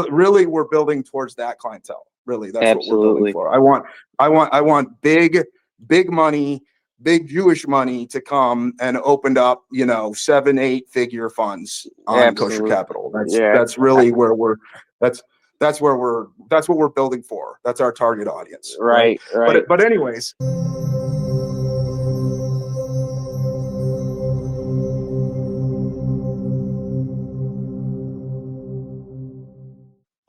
really we're building towards that clientele. Really, that's Absolutely. what we're building for. I want big money, big Jewish money to come and open up, 7-8 figure funds on Kosher Capital. That's really where that's what we're building for. That's our target audience. Right. But anyways.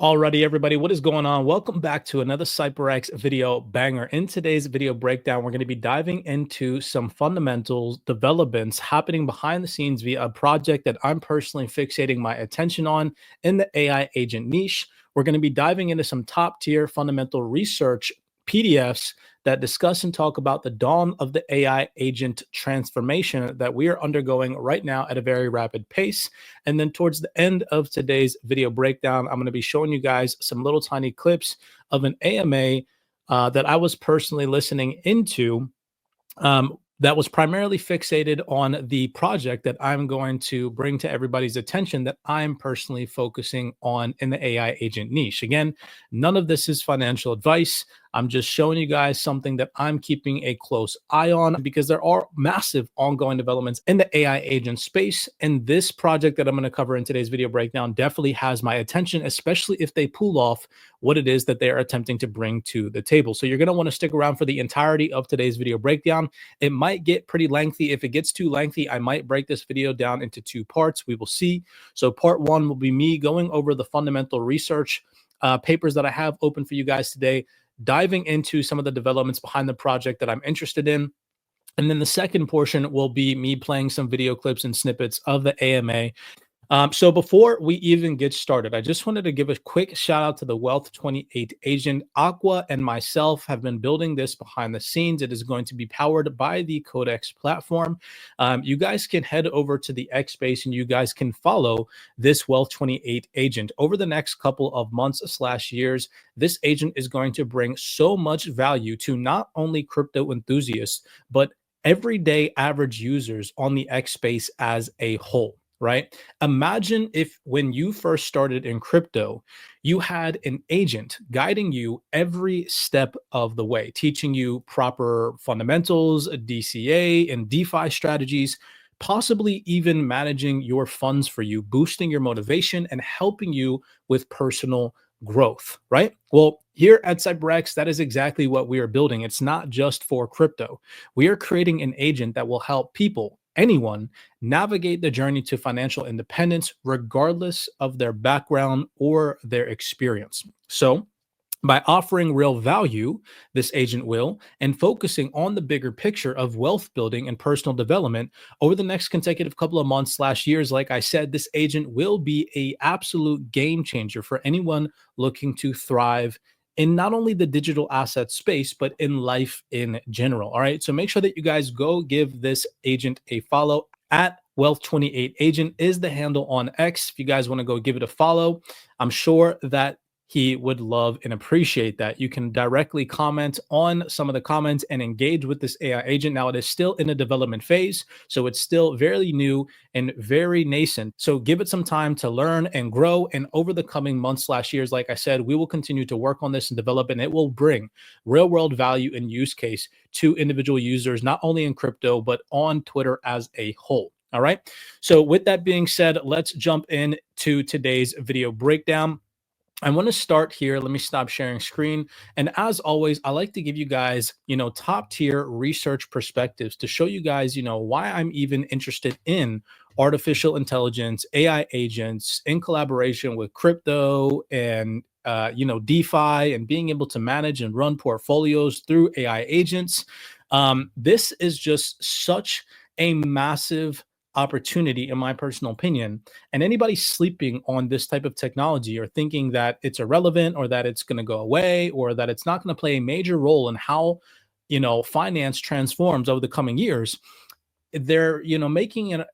Alrighty, everybody, what is going on? Welcome back to another CYPRX video banger. In today's video breakdown, we're going to be diving into some fundamentals developments happening behind the scenes via a project that I'm personally fixating my attention on in the AI agent niche. We're going to be diving into some top tier fundamental research PDFs that discuss and talk about the dawn of the AI agent transformation that we are undergoing right now at a very rapid pace. And then towards the end of today's video breakdown, I'm going to be showing you guys some little tiny clips of an AMA that I was personally listening into that was primarily fixated on the project that I'm going to bring to everybody's attention that I'm personally focusing on in the AI agent niche. Again, none of this is financial advice. I'm just showing you guys something that I'm keeping a close eye on because there are massive ongoing developments in the AI agent space. And this project that I'm going to cover in today's video breakdown definitely has my attention, especially if they pull off what it is that they're attempting to bring to the table. So you're going to want to stick around for the entirety of today's video breakdown. It might get pretty lengthy. If it gets too lengthy, I might break this video down into 2 parts. We will see. So part 1 will be me going over the fundamental research papers that I have open for you guys today, diving into some of the developments behind the project that I'm interested in. And then the second portion will be me playing some video clips and snippets of the AMA. So before we even get started, I just wanted to give a quick shout out to the Wealth 28 agent. Aqua and myself have been building this behind the scenes. It is going to be powered by the Codex platform. You guys can head over to the X space and you guys can follow this Wealth 28 agent. Over the next couple of months/years, this agent is going to bring so much value to not only crypto enthusiasts, but everyday average users on the X space as a whole. Right? Imagine if when you first started in crypto, you had an agent guiding you every step of the way, teaching you proper fundamentals, DCA, and DeFi strategies, possibly even managing your funds for you, boosting your motivation, and helping you with personal growth, right? Well, here at CYPRX, that is exactly what we are building. It's not just for crypto. We are creating an agent that will help people, anyone, navigate the journey to financial independence, regardless of their background or their experience. So, by offering real value, this agent will, and focusing on the bigger picture of wealth building and personal development over the next consecutive couple of months/years, like I said, this agent will be an absolute game changer for anyone looking to thrive in not only the digital asset space, but in life in general. All right. So make sure that you guys go give this agent a follow. At Wealth 28 agent is the handle on X. If you guys want to go give it a follow, I'm sure that he would love and appreciate that. You can directly comment on some of the comments and engage with this AI agent. Now, it is still in the development phase, so it's still very new and very nascent. So give it some time to learn and grow. And over the coming months/years, like I said, we will continue to work on this and develop, and it will bring real world value and use case to individual users, not only in crypto, but on Twitter as a whole. All right. So with that being said, let's jump into today's video breakdown. I want to start here. Let me stop sharing screen. And as always, I like to give you guys, top tier research perspectives to show you guys, why I'm even interested in artificial intelligence, AI agents in collaboration with crypto and, DeFi and being able to manage and run portfolios through AI agents. This is just such a massive opportunity, in my personal opinion. And anybody sleeping on this type of technology or thinking that it's irrelevant or that it's going to go away or that it's not going to play a major role in how, finance transforms over the coming years they're, making an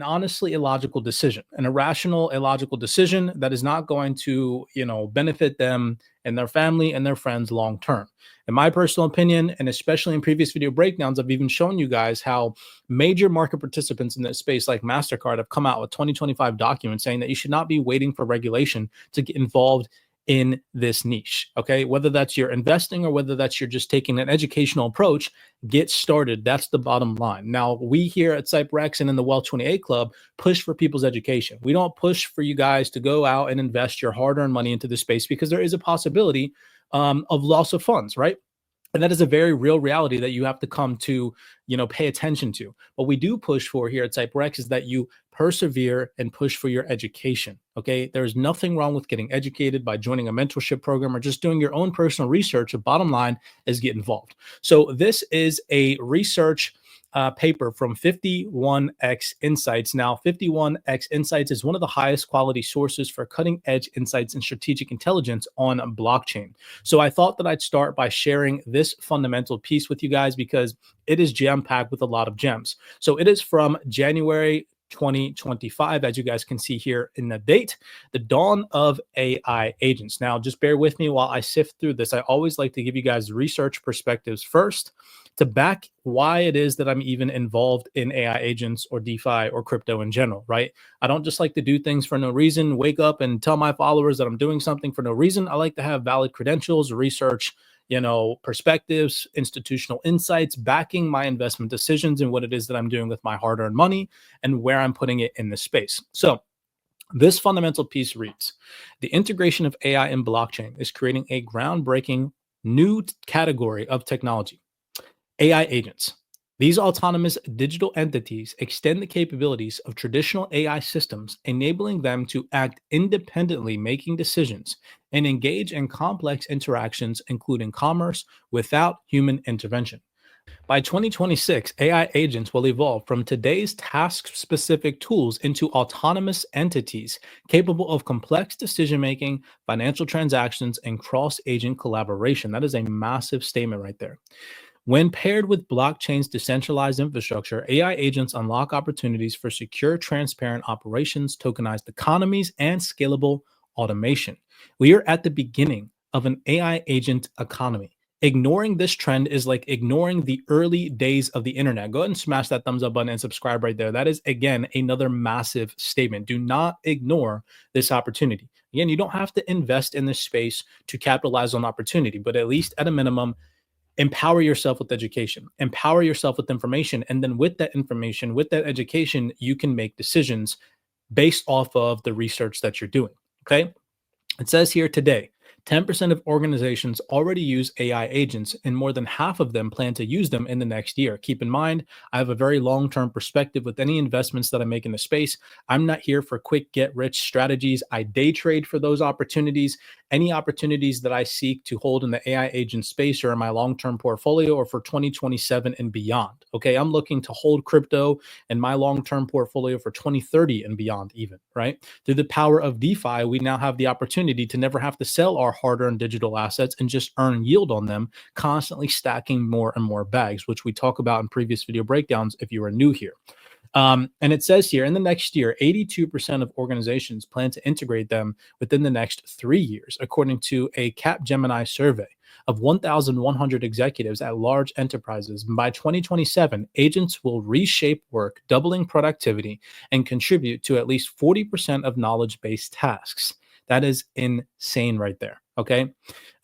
honestly illogical decision, an irrational, illogical decision that is not going to, benefit them and their family and their friends long term. In my personal opinion, and especially in previous video breakdowns, I've even shown you guys how major market participants in this space, like MasterCard, have come out with 2025 documents saying that you should not be waiting for regulation to get involved in this niche. Okay, whether that's you're investing or whether that's you're just taking an educational approach, get started. That's the bottom line. Now, we here at CYPRX and in the Wealth 28 Club push for people's education. We don't push for you guys to go out and invest your hard-earned money into this space, because there is a possibility of loss of funds, right? And that is a very real reality that you have to come to, pay attention to. What we do push for here at CYPRX is that you persevere and push for your education. Okay. There's nothing wrong with getting educated by joining a mentorship program or just doing your own personal research. The bottom line is get involved. So this is a research paper from 51X Insights. Now, 51X Insights is one of the highest quality sources for cutting edge insights and strategic intelligence on blockchain. So I thought that I'd start by sharing this fundamental piece with you guys, because it is jam-packed with a lot of gems. So it is from January 2025, as you guys can see here in the date, the dawn of AI agents. Now, just bear with me while I sift through this. I always like to give you guys research perspectives first to back why it is that I'm even involved in AI agents or DeFi or crypto in general, right? I don't just like to do things for no reason, wake up and tell my followers that I'm doing something for no reason. I like to have valid credentials, research, perspectives, institutional insights, backing my investment decisions and what it is that I'm doing with my hard-earned money and where I'm putting it in this space. So this fundamental piece reads, the integration of AI and blockchain is creating a groundbreaking new category of technology. AI agents. These autonomous digital entities extend the capabilities of traditional AI systems, enabling them to act independently, making decisions, and engage in complex interactions, including commerce, without human intervention. By 2026, AI agents will evolve from today's task-specific tools into autonomous entities capable of complex decision-making, financial transactions, and cross-agent collaboration. That is a massive statement right there. When paired with blockchain's decentralized infrastructure, AI agents unlock opportunities for secure, transparent operations, tokenized economies, and scalable automation. We are at the beginning of an AI agent economy. Ignoring this trend is like ignoring the early days of the internet. Go ahead and smash that thumbs up button and subscribe right there. That is, again, another massive statement. Do not ignore this opportunity. Again, you don't have to invest in this space to capitalize on opportunity, but at least at a minimum, empower yourself with education, empower yourself with information. And then with that information, with that education, you can make decisions based off of the research that you're doing. Okay. It says here today, 10% of organizations already use AI agents, and more than half of them plan to use them in the next year. Keep in mind, I have a very long-term perspective with any investments that I make in the space. I'm not here for quick get-rich strategies. I day trade for those opportunities. Any opportunities that I seek to hold in the AI agent space or in my long-term portfolio or for 2027 and beyond. Okay, I'm looking to hold crypto in my long-term portfolio for 2030 and beyond even, right? Through the power of DeFi, we now have the opportunity to never have to sell our hard-earned digital assets and just earn yield on them, constantly stacking more and more bags, which we talk about in previous video breakdowns if you are new here. And it says here, in the next year, 82% of organizations plan to integrate them within the next 3 years, according to a Capgemini survey of 1,100 executives at large enterprises. By 2027, agents will reshape work, doubling productivity, and contribute to at least 40% of knowledge-based tasks. That is insane right there. Okay.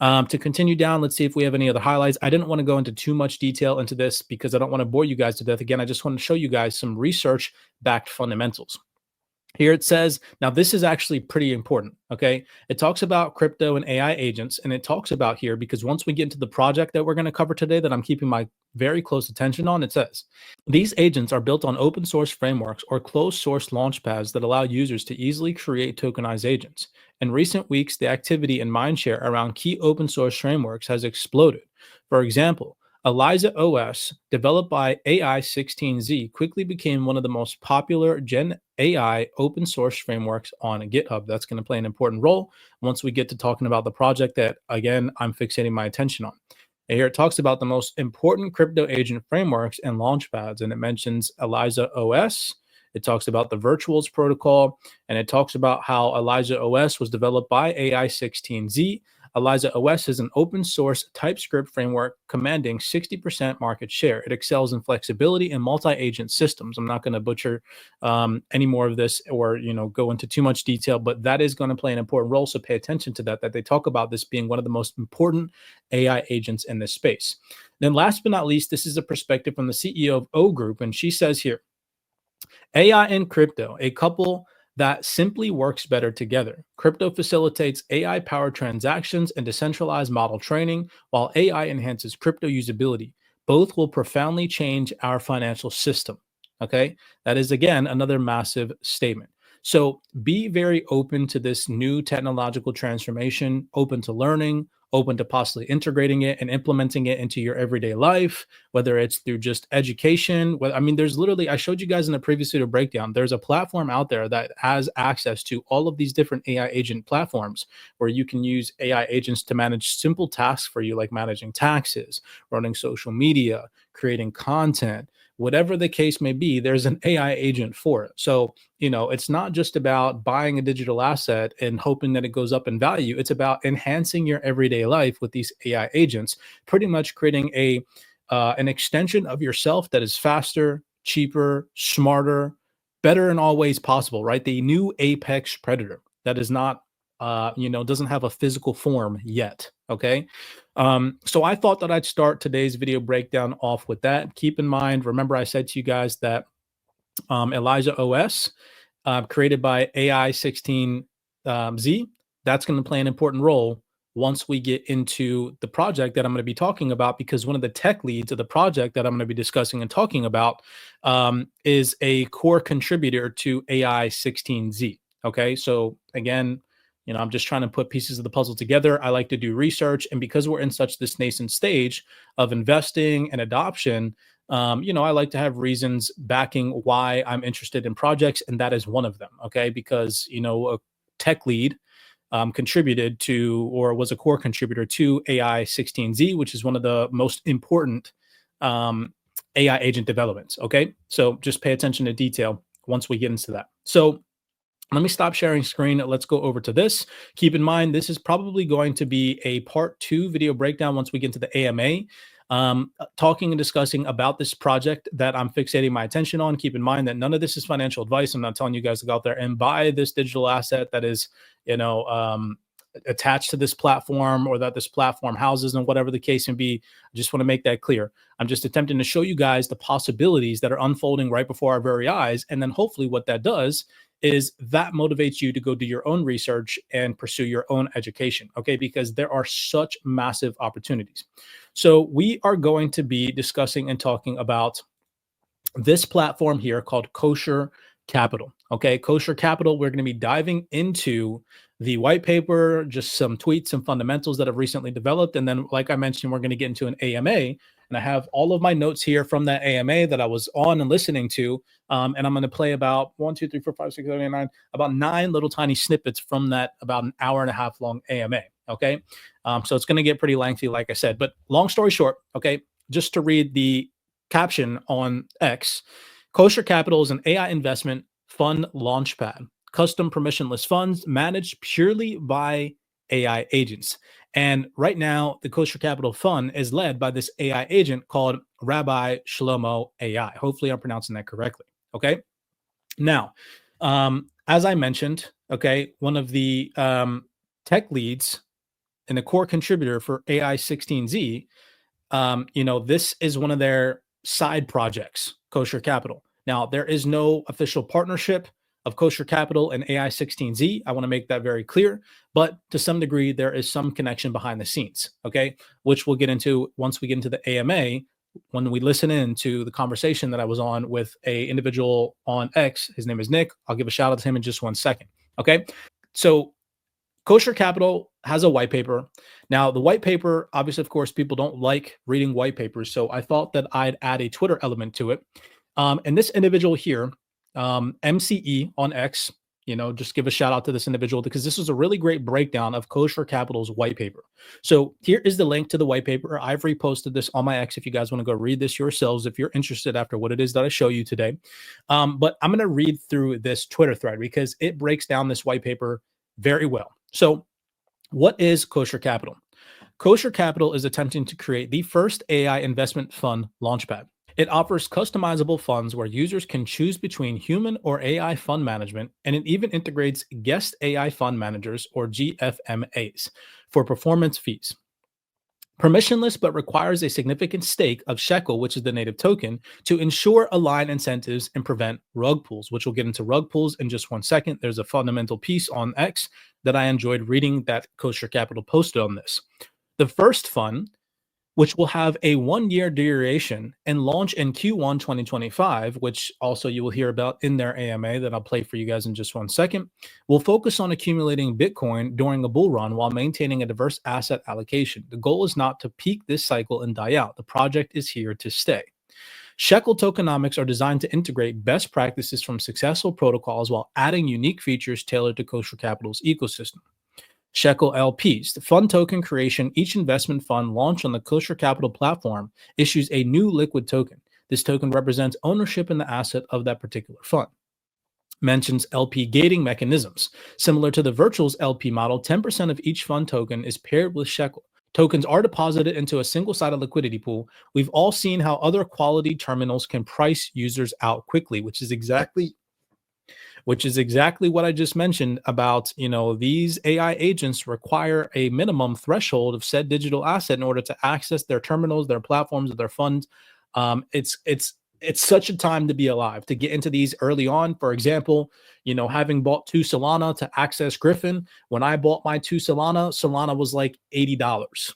To continue down, let's see if we have any other highlights. I didn't want to go into too much detail into this because I don't want to bore you guys to death. Again, I just want to show you guys some research-backed fundamentals. Here it says, now this is actually pretty important, okay? It talks about crypto and AI agents, and it talks about here, because once we get into the project that we're going to cover today that I'm keeping my very close attention on, it says, these agents are built on open source frameworks or closed source launchpads that allow users to easily create tokenized agents. In recent weeks, the activity and mindshare around key open source frameworks has exploded. For example, Eliza OS, developed by AI16Z, quickly became one of the most popular Gen AI open source frameworks on GitHub. That's going to play an important role once we get to talking about the project that, again, I'm fixating my attention on. And here it talks about the most important crypto agent frameworks and launchpads, and it mentions Eliza OS. It talks about the Virtuals protocol, and it talks about how Eliza OS was developed by AI16Z. Eliza OS is an open source TypeScript framework commanding 60% market share. It excels in flexibility and multi-agent systems. I'm not going to butcher any more of this or go into too much detail, but that is going to play an important role. So pay attention to that they talk about this being one of the most important AI agents in this space. Then last but not least, this is a perspective from the CEO of O Group, and she says here, AI and crypto, a couple that simply works better together. Crypto facilitates AI-powered transactions and decentralized model training, while AI enhances crypto usability. Both will profoundly change our financial system. Okay, that is again another massive statement. So be very open to this new technological transformation, open to learning, open to possibly integrating it and implementing it into your everyday life, whether it's through just education. I mean, there's literally, I showed you guys in the previous video breakdown, there's a platform out there that has access to all of these different AI agent platforms where you can use AI agents to manage simple tasks for you, like managing taxes, running social media, creating content, whatever the case may be. There's an AI agent for it. So, it's not just about buying a digital asset and hoping that it goes up in value. It's about enhancing your everyday life with these AI agents, pretty much creating an extension of yourself that is faster, cheaper, smarter, better in all ways possible, right? The new apex predator that is not, doesn't have a physical form yet. Okay. So I thought that I'd start today's video breakdown off with that. Keep in mind, remember I said to you guys that Eliza OS, created by AI16Z, that's going to play an important role once we get into the project that I'm going to be talking about, because one of the tech leads of the project that I'm going to be discussing and talking about is a core contributor to AI16Z. Okay, so again, I'm just trying to put pieces of the puzzle together. I like to do research, and because we're in such this nascent stage of investing and adoption, I like to have reasons backing why I'm interested in projects, and that is one of them. Okay, because a tech lead contributed to, or was a core contributor to, AI16Z, which is one of the most important AI agent developments. Okay, so just pay attention to detail once we get into that. So let me stop sharing screen. Let's go over to this. Keep in mind, this is probably going to be a part 2 video breakdown once we get into the AMA, talking and discussing about this project that I'm fixating my attention on. Keep in mind that none of this is financial advice. I'm not telling you guys to go out there and buy this digital asset that is, attached to this platform or that this platform houses, and whatever the case may be. I just want to make that clear. I'm just attempting to show you guys the possibilities that are unfolding right before our very eyes. And then hopefully what that does is that motivates you to go do your own research and pursue your own education, okay? Because there are such massive opportunities. So we are going to be discussing and talking about this platform here called Kosher Capital, okay? Kosher Capital, we're going to be diving into the white paper, just some tweets and fundamentals that have recently developed. And then, like I mentioned, we're going to get into an AMA. And I have all of my notes here from that AMA that I was on and listening to. And I'm going to play about 1, 2, 3, 4, 5, 6, 7, 8, 9, about 9 little tiny snippets from that about an hour and a half long AMA. Okay. So it's going to get pretty lengthy, like I said. But long story short, okay, just to read the caption on X, Kosher Capital is an AI investment fund launchpad, custom permissionless funds managed purely by AI agents. And right now, the Kosher Capital Fund is led by this AI agent called Rabbi Shlomo AI. Hopefully, I'm pronouncing that correctly. Okay. Now, as I mentioned, okay, one of the tech leads and a core contributor for AI16Z, this is one of their side projects, Kosher Capital. Now, there is no official partnership of Kosher Capital and AI16Z. I want to make that very clear, but to some degree, there is some connection behind the scenes, okay, which we'll get into once we get into the AMA, when we listen in to the conversation that I was on with a individual on X. His name is Nick. I'll give a shout out to him in just 1 second, okay? So Kosher Capital has a white paper. Now, the white paper, obviously, of course, people don't like reading white papers, so I thought that I'd add a Twitter element to it. And this individual here, MCE on X, just give a shout out to this individual because this was a really great breakdown of Kosher Capital's white paper. So here is the link to the white paper. I've reposted this on my X if you guys want to go read this yourselves, if you're interested after what it is that I show you today. But I'm going to read through this Twitter thread because it breaks down this white paper very well. So what is Kosher Capital? Kosher Capital is attempting to create the first AI investment fund launchpad. It offers customizable funds where users can choose between human or AI fund management, and it even integrates guest AI fund managers, or GFMAs, for performance fees. Permissionless, but requires a significant stake of shekel, which is the native token, to ensure aligned incentives and prevent rug pulls, which we'll get into rug pulls in just 1 second. There's a fundamental piece on X that I enjoyed reading that Kosher Capital posted on this. The first fund, which will have a 1-year duration and launch in Q1 2025, which also you will hear about in their AMA that I'll play for you guys in just 1 second, will focus on accumulating Bitcoin during a bull run while maintaining a diverse asset allocation. The goal is not to peak this cycle and die out. The project is here to stay. Shekel tokenomics are designed to integrate best practices from successful protocols while adding unique features tailored to Kosher Capital's ecosystem. Shekel LPs, the fund token creation. Each investment fund launched on the Kosher Capital platform issues a new liquid token. This token represents ownership in the asset of that particular fund. Mentions LP gating mechanisms. Similar to the Virtuals LP model, 10% of each fund token is paired with Shekel. Tokens are deposited into a single-sided liquidity pool. We've all seen how other quality terminals can price users out quickly, which is exactly what I just mentioned about, these AI agents require a minimum threshold of said digital asset in order to access their terminals, their platforms, their funds. It's such a time to be alive, to get into these early on. For example, having bought 2 Solana to access Griffin, when I bought my 2 Solana was like $80,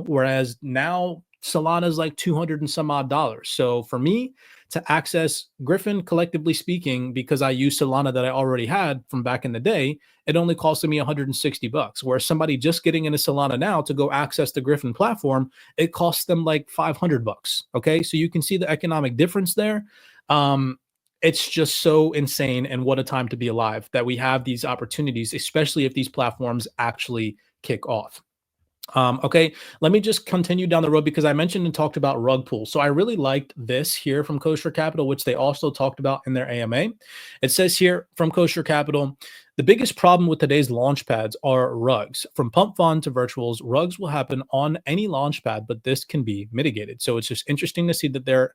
whereas now Solana is like 200 and some odd dollars. So for me to access Griffin, collectively speaking, because I use Solana that I already had from back in the day, it only costed me $160. Whereas somebody just getting into Solana now to go access the Griffin platform, it costs them like $500. Okay, so you can see the economic difference there. It's just so insane, and what a time to be alive that we have these opportunities, especially if these platforms actually kick off. Okay, let me just continue down the road because I mentioned and talked about rug pulls. So I really liked this here from Kosher Capital, which they also talked about in their AMA. It says here from Kosher Capital, the biggest problem with today's launch pads are rugs. From pump fund to virtuals, rugs will happen on any launch pad, but this can be mitigated. So it's just interesting to see that they're,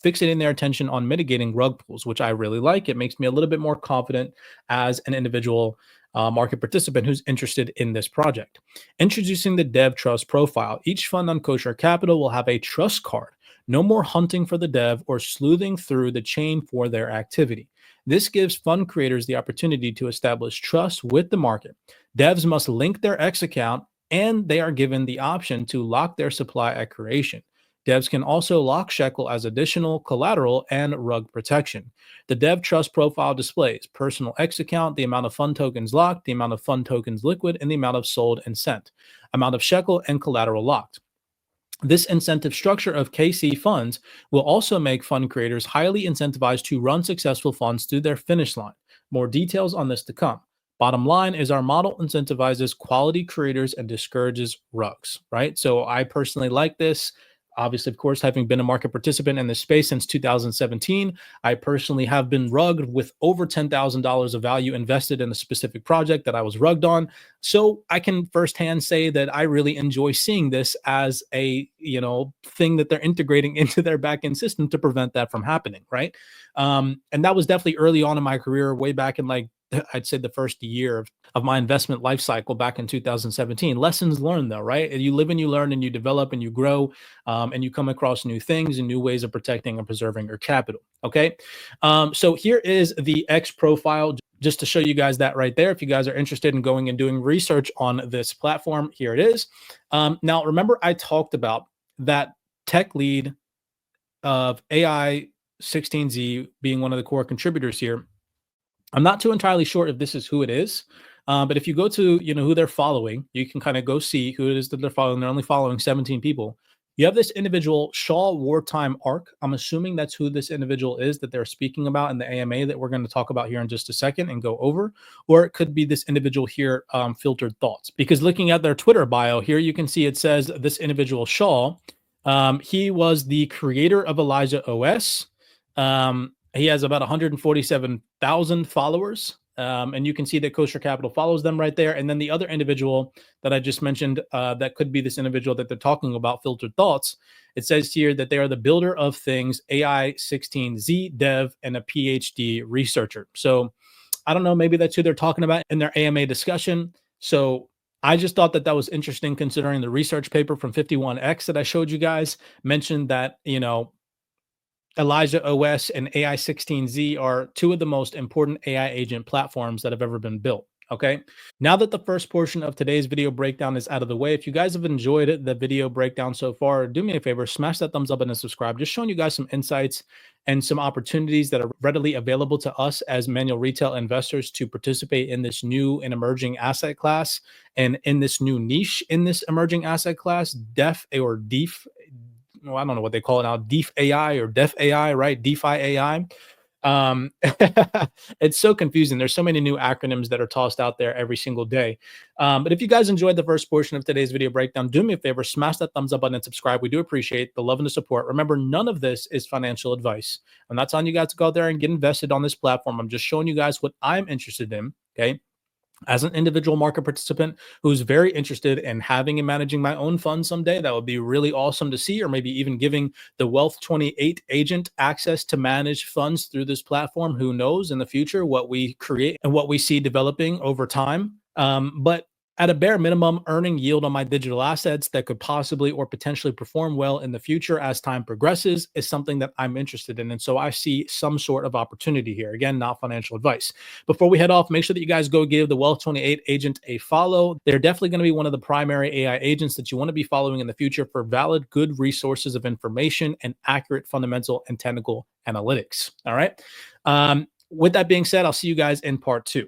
fixating their attention on mitigating rug pulls, which I really like. It makes me a little bit more confident as an individual market participant who's interested in this project. Introducing the dev trust profile. Each fund on Kosher Capital will have a trust card. No more hunting for the dev or sleuthing through the chain for their activity. This gives fund creators the opportunity to establish trust with the market. Devs must link their X account, and they are given the option to lock their supply at creation. Devs can also lock Shekel as additional collateral and rug protection. The dev trust profile displays personal X account, the amount of fund tokens locked, the amount of fund tokens liquid, and the amount of sold and sent, amount of Shekel and collateral locked. This incentive structure of KC funds will also make fund creators highly incentivized to run successful funds to their finish line. More details on this to come. Bottom line is our model incentivizes quality creators and discourages rugs, right? So I personally like this. Obviously, of course, having been a market participant in this space since 2017, I personally have been rugged with over $10,000 of value invested in a specific project that I was rugged on. So I can firsthand say that I really enjoy seeing this as a, thing that they're integrating into their backend system to prevent that from happening, right? And that was definitely early on in my career, way back in I'd say the first year of my investment life cycle back in 2017. Lessons learned though, right? You live and you learn and you develop and you grow and you come across new things and new ways of protecting and preserving your capital. Okay. So here is the X profile just to show you guys that right there. If you guys are interested in going and doing research on this platform, here it is. Now, remember I talked about that tech lead of AI 16Z being one of the core contributors here. I'm not too entirely sure if this is who it is, but if you go to who they're following, you can kind of go see who it is that they're following. They're only following 17 people. You have this individual, Shaw Wartime Arc. I'm assuming that's who this individual is that they're speaking about in the AMA that we're going to talk about here in just a second and go over. Or it could be this individual here, Filtered Thoughts. Because looking at their Twitter bio here, you can see it says this individual, Shaw, he was the creator of Elijah OS. He has about 147,000 followers. And you can see that Kosher Capital follows them right there. And then the other individual that I just mentioned, that could be this individual that they're talking about, Filtered Thoughts. It says here that they are the builder of things, AI 16Z dev, and a PhD researcher. So I don't know, maybe that's who they're talking about in their AMA discussion. So I just thought that that was interesting, considering the research paper from 51X that I showed you guys mentioned that, you know, Elijah OS and AI 16Z are two of the most important AI agent platforms that have ever been built. Okay. Now that the first portion of today's video breakdown is out of the way, if you guys have enjoyed the video breakdown so far, do me a favor, smash that thumbs up button and subscribe. Just showing you guys some insights and some opportunities that are readily available to us as manual retail investors to participate in this new and emerging asset class and in this new niche in this emerging asset class, DEF or DEF. Well, I don't know what they call it now, DEF AI or DEF AI, right? DeFi AI. It's so confusing. There's so many new acronyms that are tossed out there every single day. But if you guys enjoyed the first portion of today's video breakdown, do me a favor, smash that thumbs up button and subscribe. We do appreciate the love and the support. Remember, none of this is financial advice. I'm not telling you guys to go out there and get invested on this platform. I'm just showing you guys what I'm interested in. Okay. As an individual market participant who's very interested in having and managing my own funds someday, that would be really awesome to see, or maybe even giving the Wealth 28 agent access to manage funds through this platform. Who knows in the future what we create and what we see developing over time. But at a bare minimum, earning yield on my digital assets that could possibly or potentially perform well in the future as time progresses is something that I'm interested in. And so I see some sort of opportunity here. Again, not financial advice. Before we head off, make sure that you guys go give the Wealth 28 agent a follow. They're definitely going to be one of the primary AI agents that you want to be following in the future for valid, good resources of information and accurate fundamental and technical analytics. All right. With that being said, I'll see you guys in part 2.